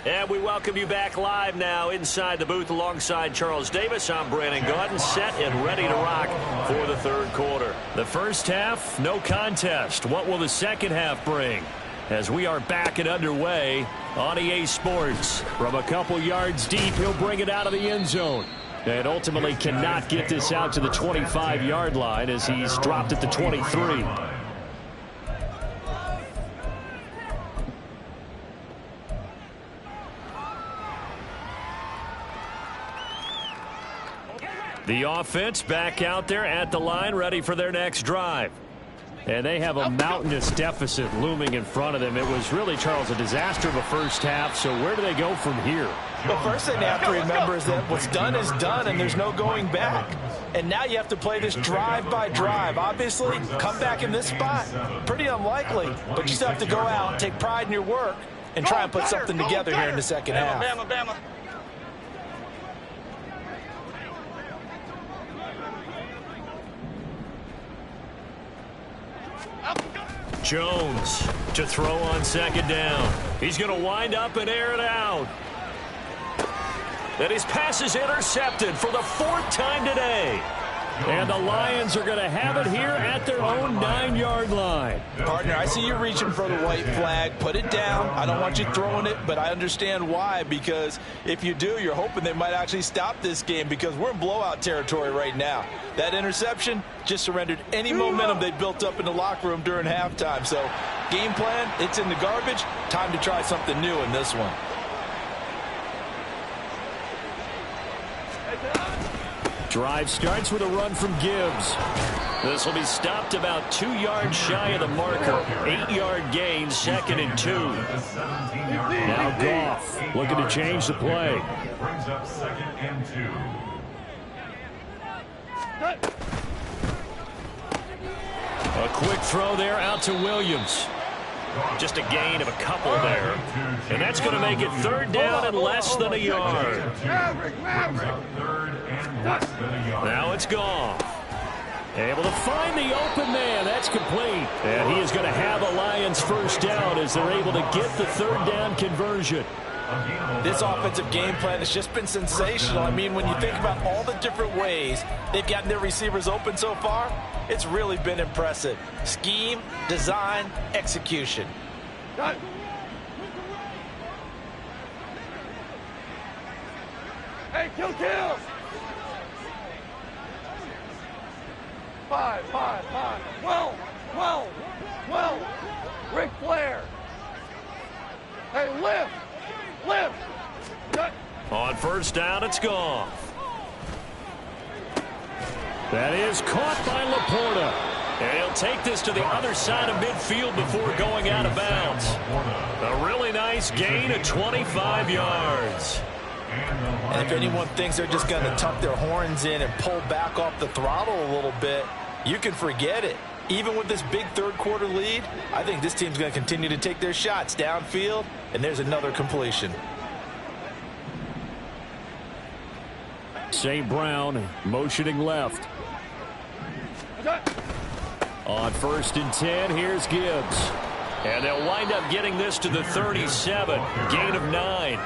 And we welcome you back live now inside the booth alongside Charles Davis. I'm Brandon Gaudin, set and ready to rock for the third quarter. The first half, no contest. What will the second half bring? As we are back and underway on EA Sports. From a couple yards deep, he'll bring it out of the end zone. And ultimately cannot get this out to the 25-yard line as he's dropped at the 23. The offense back out there at the line, ready for their next drive. And they have a mountainous deficit looming in front of them. It was really, Charles, a disaster of a first half. So where do they go from here? The first thing they have to remember is that what's done is done, and there's no going back. And now you have to play this drive by drive. Obviously, come back in this spot, pretty unlikely. But you still have to go out and take pride in your work and try and put something together here in the second half. Bama. Jones to throw on second down. He's going to wind up and air it out. And his pass is intercepted for the fourth time today. And the Lions are going to have it here at their own 9-yard line. Partner, I see you reaching for the white flag. Put it down. I don't want you throwing it, but I understand why. Because if you do, you're hoping they might actually stop this game because we're in blowout territory right now. That interception just surrendered any momentum they built up in the locker room during halftime. So, game plan, it's in the garbage. Time to try something new in this one. Drive starts with a run from Gibbs. This will be stopped about 2 yards shy of the marker. 8-yard gain, 2nd and 2. Now Goff looking to change the play. Brings up 2nd and 2. A quick throw there out to Williams. Just a gain of a couple there. And that's going to make it 3rd down and less than a yard. Now it's Goff. Able to find the open man. That's complete. And he is going to have a Lions first down as they're able to get the 3rd down conversion. This offensive game plan has just been sensational. I mean, when you think about all the different ways they've gotten their receivers open so far, it's really been impressive. Scheme, design, execution. Hey, kill. 5. 12. Ric Flair. Hey, lift. On first down, it's Goff. That is caught by Laporta. And he'll take this to the other side of midfield before going out of bounds. A really nice gain of 25 yards. And if anyone thinks they're just going to tuck their horns in and pull back off the throttle a little bit, you can forget it. Even with this big third quarter lead, I think this team's going to continue to take their shots downfield, and there's another completion. St. Brown motioning left. On 1st and 10, here's Gibbs. And they'll wind up getting this to the 37. Gain of 9.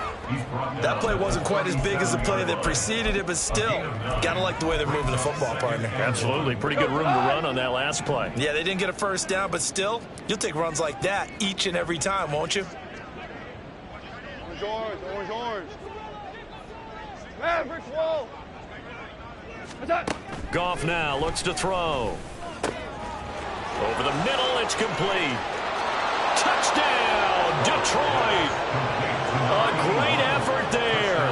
That play wasn't quite as big as the play that preceded it, but still, gotta like the way they're moving the football, partner. Absolutely. Pretty good room to run on that last play. Yeah, they didn't get a first down, but still, you'll take runs like that each and every time, won't you? Orange. Mavericks, wall. Goff now looks to throw. Over the middle, it's complete. Touchdown, Detroit. A great effort there.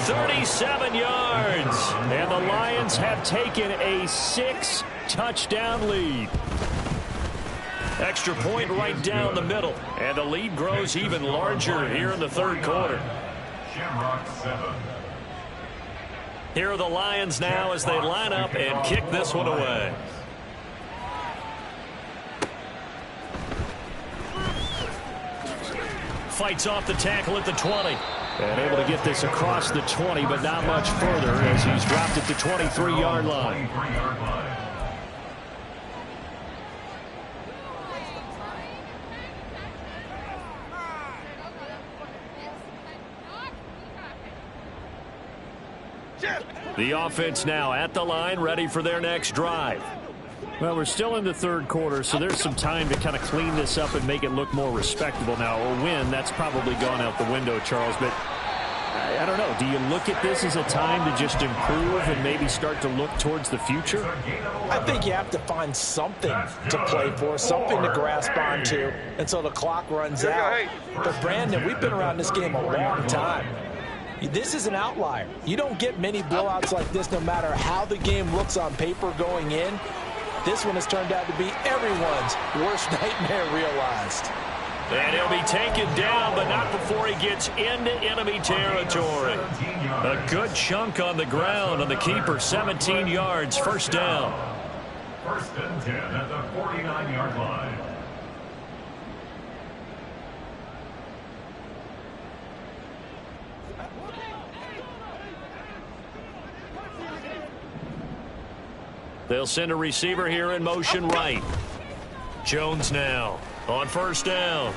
37 yards. And the Lions have taken a 6-touchdown lead. Extra point right down the middle. And the lead grows even larger here in the third quarter. Shamrock 7. Here are the Lions now as they line up and kick this one away. Fights off the tackle at the 20. And able to get this across the 20, but not much further as he's dropped at the 23-yard line. The offense now at the line, ready for their next drive. Well, we're still in the third quarter, so there's some time to kind of clean this up and make it look more respectable now. A win, that's probably gone out the window, Charles, but I don't know. Do you look at this as a time to just improve and maybe start to look towards the future? I think you have to find something to play for, something to grasp onto until the clock runs out. But, Brandon, we've been around this game a long time. This is an outlier. You don't get many blowouts like this no matter how the game looks on paper going in. This one has turned out to be everyone's worst nightmare realized. And he'll be taken down, but not before he gets into enemy territory. A good chunk on the ground on the keeper, 17 yards, first down. First and 10 at the 49-yard line. They'll send a receiver here in motion right. Jones now on first down.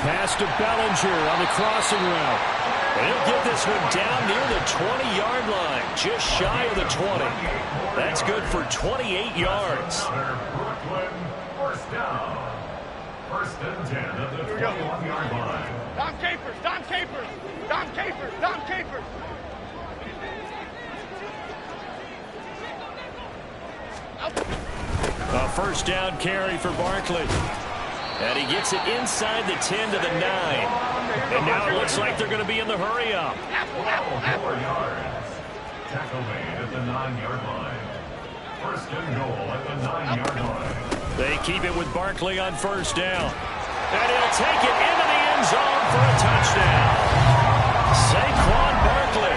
Pass to Bellinger on the crossing route. And he'll get this one down near the 20-yard line, just shy of the 20. That's good for 28 yards. Brooklyn, first down. First and 10 at the 21-yard line. Don Capers, Don Capers, Don Capers, Don Capers. A first down carry for Barkley. And he gets it inside the 10 to the 9. And now it looks like they're going to be in the hurry up. 4 yards. Tackle made at the 9-yard line. First and goal at the 9-yard line. They keep it with Barkley on first down. And he'll take it into the end zone for a touchdown. Saquon Barkley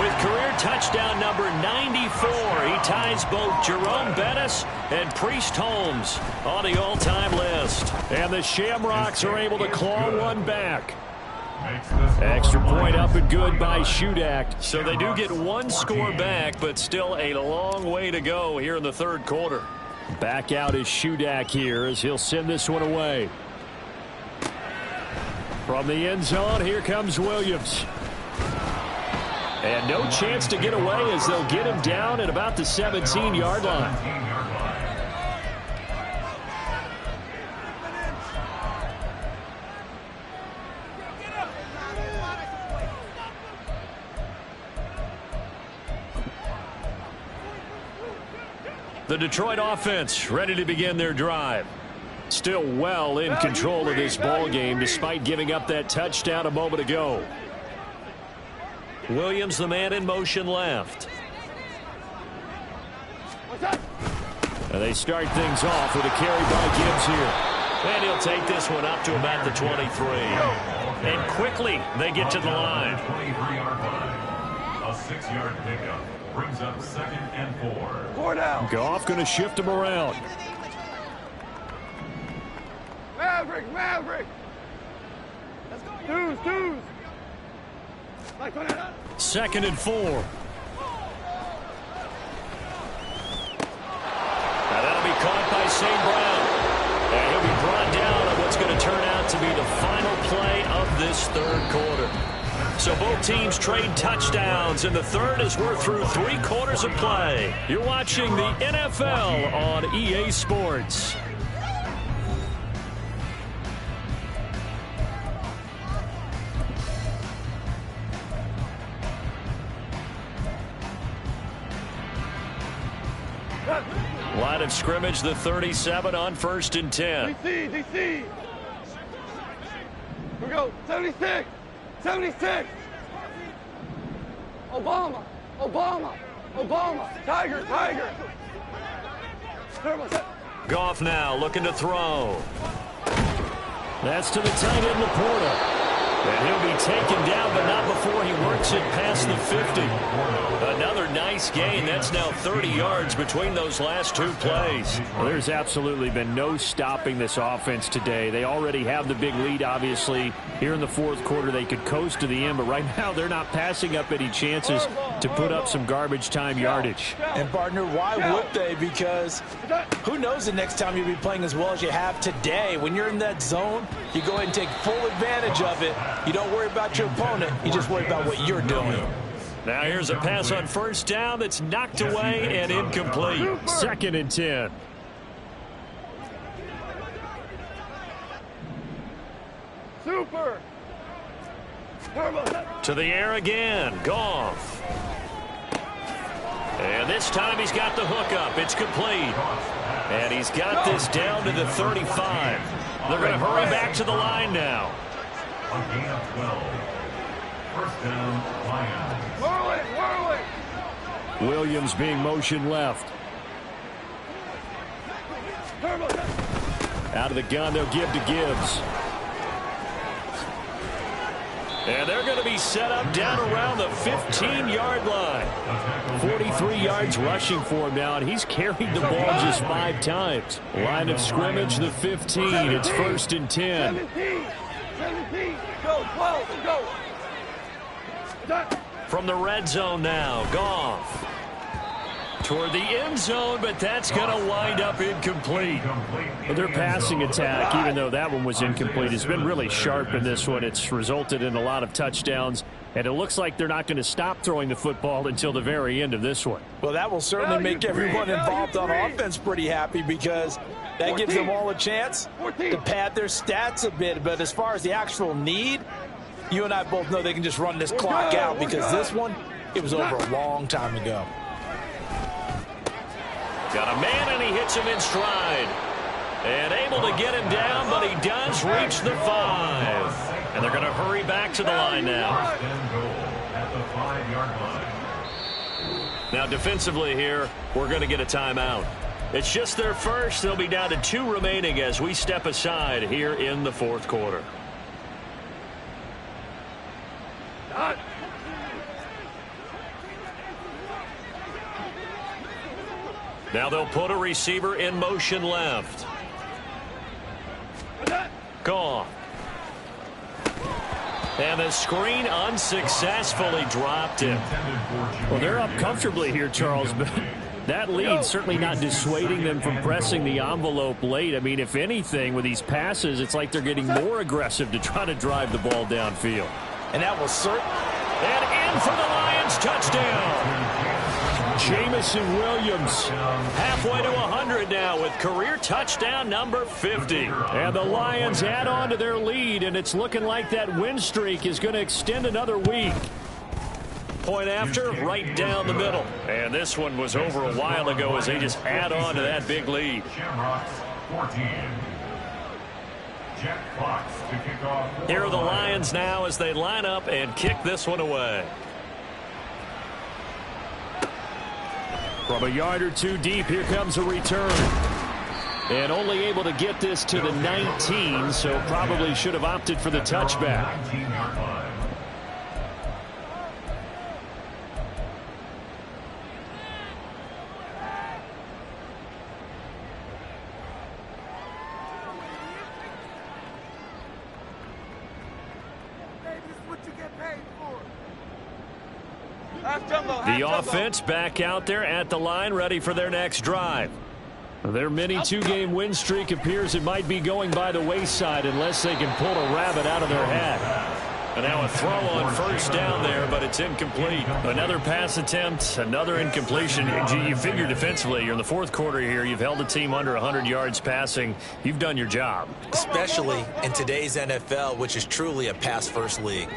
with career touchdown number 94. He ties both Jerome Bettis and Priest Holmes on the all-time list. And the Shamrocks are able to claw one back. Extra point up and good by Shudak. So they do get one score back, but still a long way to go here in the third quarter. Back out is Shudak here as he'll send this one away. From the end zone, here comes Williams. And no chance to get away as they'll get him down at about the 17-yard line. The Detroit offense ready to begin their drive. Still well in control of this ball game despite giving up that touchdown a moment ago. Williams, the man in motion left. And they start things off with a carry by Gibbs here. And he'll take this one up to about the 23. And quickly they get to the line. 23-yard line. A 6-yard pickup brings up second and 4. 4 down. Goff going to shift him around. Maverick, Maverick. Deuce. Second and 4. Now that'll be caught by St. Brown. And he'll be brought down on what's going to turn out to be the final play of this third quarter. So both teams trade touchdowns, and the third as we're through 3 quarters of play. You're watching the NFL on EA Sports. Line of scrimmage, the 37 on first and 10. DC. Here we go. 76. Obama. Tiger. Goff now looking to throw. That's to the tight end, Laporta. And he'll be taken down, but not before he works it past the 50. Another nice gain. That's now 30 yards between those last 2 plays. Well, there's absolutely been no stopping this offense today. They already have the big lead, obviously. Here in the fourth quarter, they could coast to the end, but right now they're not passing up any chances to put up some garbage time yardage. And, partner, why would they? Because who knows the next time you'll be playing as well as you have today. When you're in that zone, you go ahead and take full advantage of it. You don't worry about your opponent. You just worry about what you're doing. Now here's a pass on first down that's knocked away and incomplete. 2nd and 10. Super. To the air again. Goff. And this time he's got the hookup. It's complete. And he's got this down to the 35. They're going to hurry back to the line now. A gain of 12. First down, Lions. Whirl it, whirl it. Williams being motion left. Out of the gun, they'll give to Gibbs. And they're going to be set up down around the 15-yard line. 43 yards rushing for him now, and he's carried the ball just 5 times. Line of scrimmage, the 15. It's 1st and 10. 17. Go, 12, go. From the red zone now, Goff. Toward the end zone, but that's going to wind up incomplete. Their passing attack, even though that one was incomplete, has been really sharp in this one. It's resulted in a lot of touchdowns, and it looks like they're not going to stop throwing the football until the very end of this one. Well, that will certainly make everyone involved on offense pretty happy, because that gives them all a chance to pad their stats a bit. But as far as the actual need, you and I both know they can just run this clock out, because this one, it was over a long time ago. Got a man, and he hits him in stride. And able to get him down, but he does reach the 5. And they're going to hurry back to the line now. First and goal at the 5-yard line. Now defensively here, we're going to get a timeout. It's just their first. They'll be down to 2 remaining as we step aside here in the 4th quarter. Now they'll put a receiver in motion left. Gone. And the screen unsuccessfully dropped him. Well, they're up comfortably here, Charles, but that lead certainly not dissuading them from pressing the envelope late. I mean, if anything, with these passes, it's like they're getting more aggressive to try to drive the ball downfield. And that will certainly... And in for the Lions, touchdown. Jamison Williams halfway to 100 now with career touchdown number 50. And the Lions add on to their lead, and it's looking like that win streak is going to extend another week. Point after, right down the middle. And this one was over a while ago as they just add on to that big lead. Shamrocks 14. Jack Fox to kick off. Here are the Lions now as they line up and kick this one away. From a yard or 2 deep, here comes a return. And only able to get this to the 19, so probably should have opted for the touchback. 19-yard line. The offense back out there at the line, ready for their next drive. Their mini 2-game win streak appears it might be going by the wayside unless they can pull a rabbit out of their hat. And now a throw on first down there, but it's incomplete. Another pass attempt, another incompletion. You figure defensively, you're in the 4th quarter here. You've held the team under 100 yards passing. You've done your job. Especially in today's NFL, which is truly a pass-first league.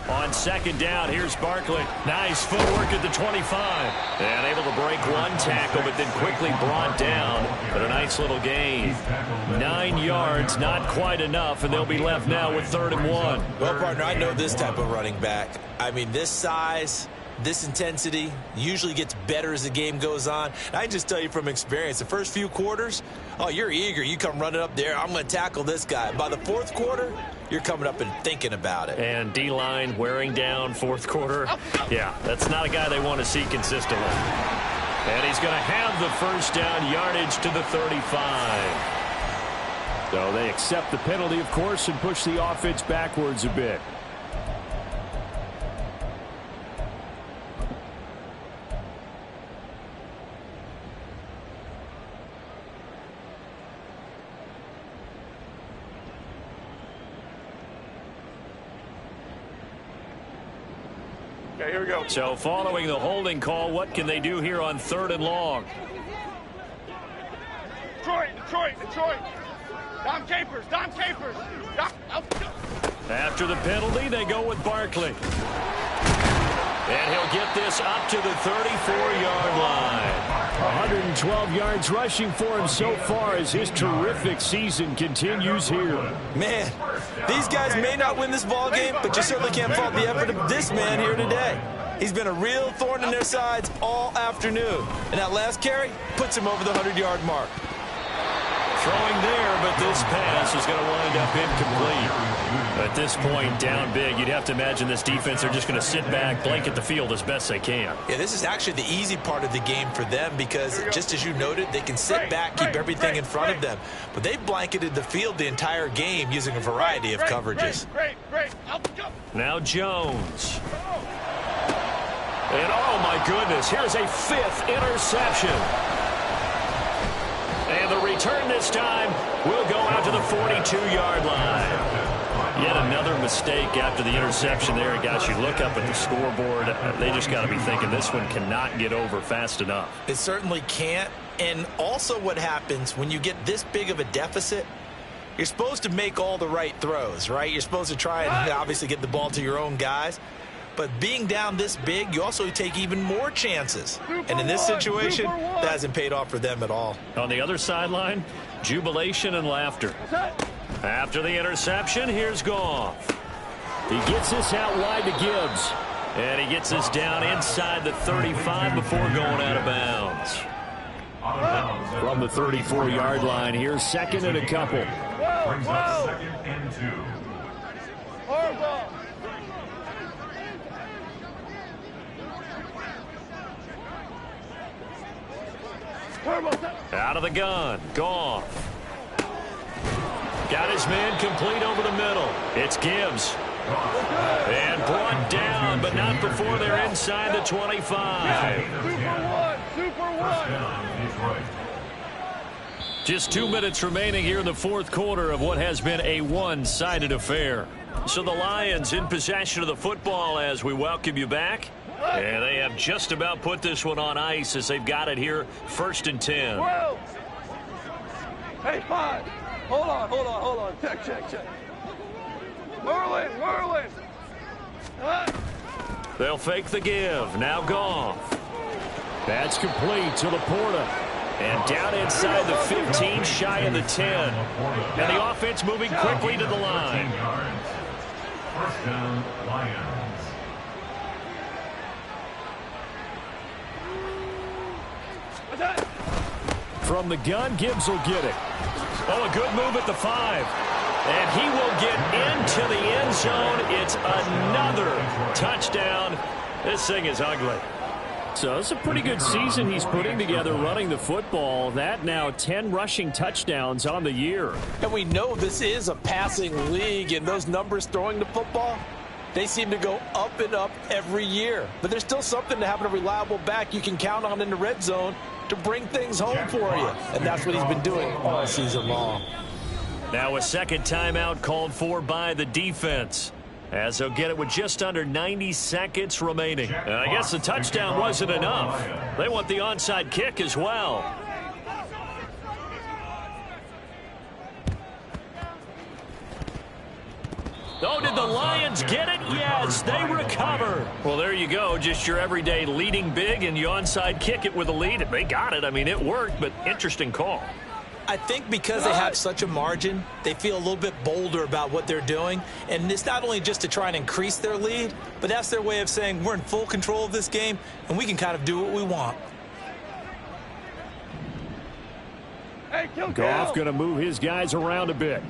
On 2nd down, here's Barkley. Nice footwork at the 25. And able to break 1 tackle, but then quickly brought down. But a nice little gain. 9 yards, not quite enough, and they'll be left now with 3rd and 1. Well, partner, I know this type of running back. I mean, this size, this intensity usually gets better as the game goes on. And I can just tell you from experience, the first few quarters, oh, you're eager. You come running up there, I'm going to tackle this guy. By the 4th quarter, you're coming up and thinking about it. And D-line wearing down 4th quarter. Yeah, that's not a guy they want to see consistently. And he's going to have the first down yardage to the 35. So they accept the penalty, of course, and push the offense backwards a bit. Okay, here we go. So following the holding call, what can they do here on 3rd and long? Detroit. Dom Capers. After the penalty, they go with Barkley. And he'll get this up to the 34-yard line. 112 yards rushing for him so far as his terrific season continues here. Man, these guys may not win this ball game, but you certainly can't fault the effort of this man here today. He's been a real thorn in their sides all afternoon. And that last carry puts him over the 100-yard mark. Throwing there, but this pass is going to wind up incomplete. At this point, down big, you'd have to imagine this defense are just going to sit back, blanket the field as best they can. Yeah, this is actually the easy part of the game for them because, just as you noted, they can sit back, keep everything in front of them. But they've blanketed the field the entire game using a variety of coverages. Great. Now Jones. And oh my goodness, here's a 5th interception. And the return this time will go out to the 42-yard line. Yet another mistake after the interception there. Guys, you look up at the scoreboard, they just got to be thinking this one cannot get over fast enough. It certainly can't. And also what happens when you get this big of a deficit, you're supposed to make all the right throws, right? You're supposed to try and obviously get the ball to your own guys. But being down this big, you also take even more chances. And in this situation, that hasn't paid off for them at all. On the other sideline, jubilation and laughter. After the interception, here's Goff. He gets this out wide to Gibbs. And he gets this down inside the 35 before going out of bounds. From the 34-yard line, here's 2nd and a couple. Brings up 2nd and 2. Out of the gun, Goff. Got his man complete over the middle. It's Gibbs. And brought down, but not before they're inside the 25. Super one. Just 2 minutes remaining here in the 4th quarter of what has been a one-sided affair. So the Lions in possession of the football as we welcome you back. And they have just about put this one on ice as they've got it here 1st and 10. 12. Hey, 5. Hold on. Check. Merlin. They'll fake the give. Now Goff. That's complete to Laporta. And down inside the 15, shy of the 10. And the offense moving quickly to the line. 1st down, Lions. From the gun, Gibbs will get it. Oh, a good move at the 5. And he will get into the end zone. It's another touchdown. This thing is ugly. So it's a pretty good season he's putting together running the football. That now 10 rushing touchdowns on the year. And we know this is a passing league, and those numbers throwing the football, they seem to go up and up every year. But there's still something to having a reliable back you can count on in the red zone to bring things home for you. And that's what he's been doing all season long. Now a 2nd timeout called for by the defense, as they'll get it with just under 90 seconds remaining. And I guess the touchdown wasn't enough. They want the onside kick as well. Oh, did the Lions get it? Yes, they recover. Well, there you go. Just your everyday leading big, and you onside kick it with a lead. They got it. I mean, it worked, but interesting call. I think because they have such a margin, they feel a little bit bolder about what they're doing. And it's not only just to try and increase their lead, but that's their way of saying we're in full control of this game, and we can kind of do what we want. Hey, Goff going to move his guys around a bit.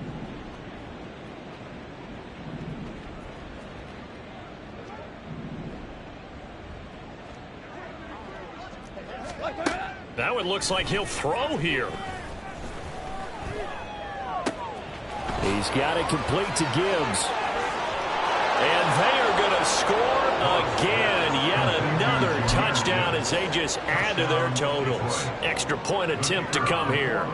Now it looks like he'll throw here. He's got it complete to Gibbs. And they are going to score again. Yet another touchdown as they just add to their totals. Extra point attempt to come here.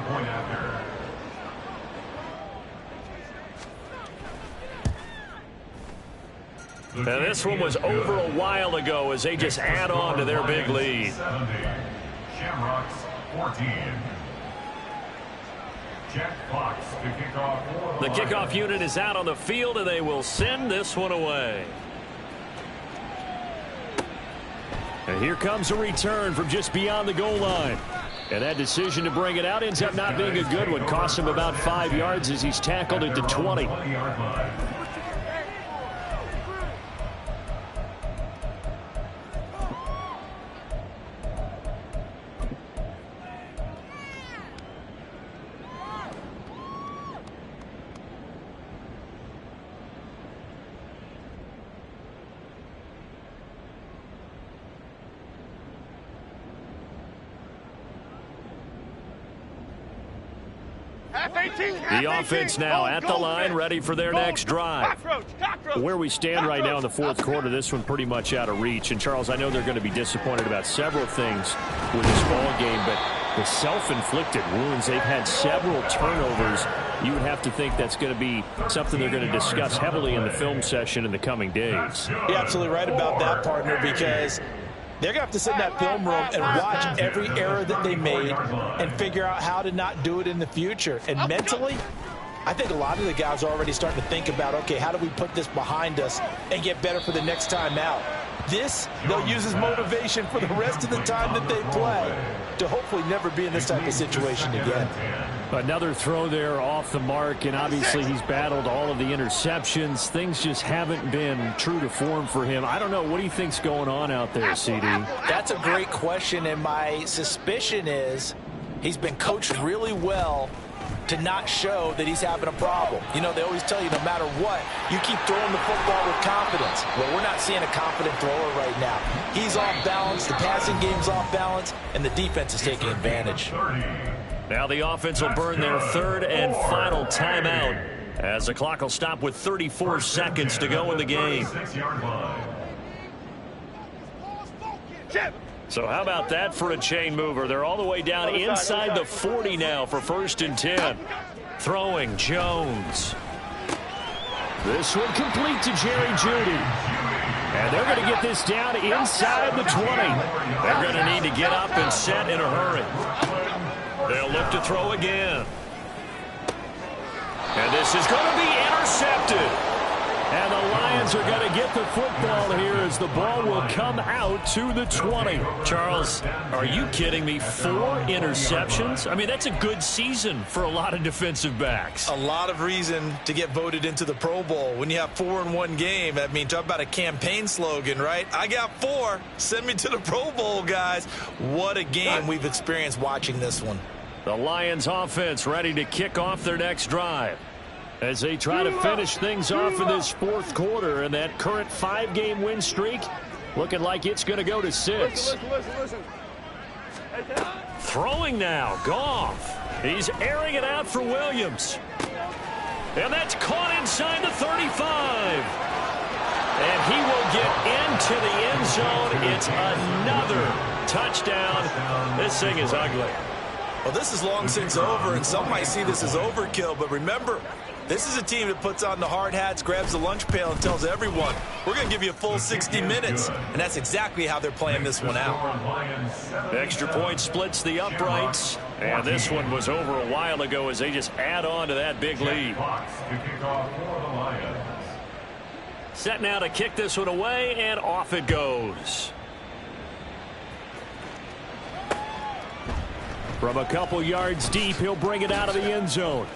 And this one was over a while ago as they just add on to their big lead. 70. Shamrocks 14. Jack Fox to kick off for The kickoff unit is out on the field, and they will send this one away. And here comes a return from just beyond the goal line. And that decision to bring it out ends up not being a good one. Costs him about 5 yards as he's tackled at the 20. The offense now at the line, ready for their next drive. Where we stand right now in the fourth quarter, this one pretty much out of reach. And, Charles, I know they're going to be disappointed about several things with this ball game, but the self-inflicted wounds, they've had several turnovers. You would have to think that's going to be something they're going to discuss heavily in the film session in the coming days. You're absolutely right about that, partner, because they're going to have to sit in that film room and watch every error that they made and figure out how to not do it in the future. And mentally, I think a lot of the guys are already starting to think about, okay, how do we put this behind us and get better for the next time out? This, they'll use as motivation for the rest of the time that they play to hopefully never be in this type of situation again. Another throw there off the mark, and obviously he's battled all of the interceptions. Things just haven't been true to form for him. I don't know. What do you think's going on out there, CD? That's a great question, and my suspicion is he's been coached really well to not show that he's having a problem. You know, they always tell you no matter what, you keep throwing the football with confidence. Well, we're not seeing a confident thrower right now. He's off balance, the passing game's off balance, and the defense is taking advantage. Now the offense will burn their third and final timeout as the clock will stop with 34 seconds to go in the game. So how about that for a chain mover? They're all the way down inside the 40 now for 1st and 10. Throwing Jones. This one complete to Jerry Jeudy. And they're going to get this down inside the 20. They're going to need to get up and set in a hurry. They'll look to throw again. And this is going to be intercepted. And the Lions are going to get the football here as the ball will come out to the 20. Charles, are you kidding me? 4 interceptions? I mean, that's a good season for a lot of defensive backs. A lot of reason to get voted into the Pro Bowl. When you have 4 in one game, I mean, talk about a campaign slogan, right? I got 4. Send me to the Pro Bowl, guys. What a game we've experienced watching this one. The Lions offense ready to kick off their next drive as they try to finish things off in this fourth quarter, and that current 5-game win streak looking like it's going to go to 6. Listen. Throwing now, Goff. He's airing it out for Williams. And that's caught inside the 35. And he will get into the end zone. It's another touchdown. This thing is ugly. Well, this is long since over, and some might see this as overkill, but remember, this is a team that puts on the hard hats, grabs the lunch pail, and tells everyone, we're going to give you a full 60 minutes. And that's exactly how they're playing this one out. Extra point splits the uprights. And this one was over a while ago as they just add on to that big lead. Set now to kick this one away, and off it goes. From a couple yards deep, he'll bring it out of the end zone.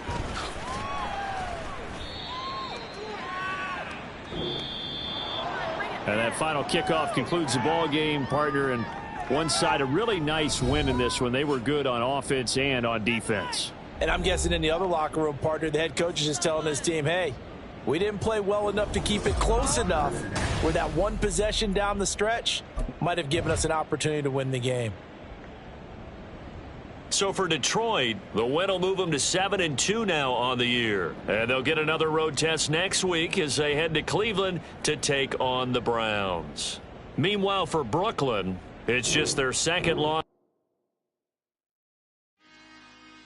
And that final kickoff concludes the ball game, partner. And one side, a really nice win in this one. They were good on offense and on defense. And I'm guessing in the other locker room, partner, the head coach is just telling his team, hey, we didn't play well enough to keep it close enough where that one possession down the stretch might have given us an opportunity to win the game. So for Detroit, the win will move them to 7-2 now on the year. And they'll get another road test next week as they head to Cleveland to take on the Browns. Meanwhile, for Brooklyn, it's just their second loss.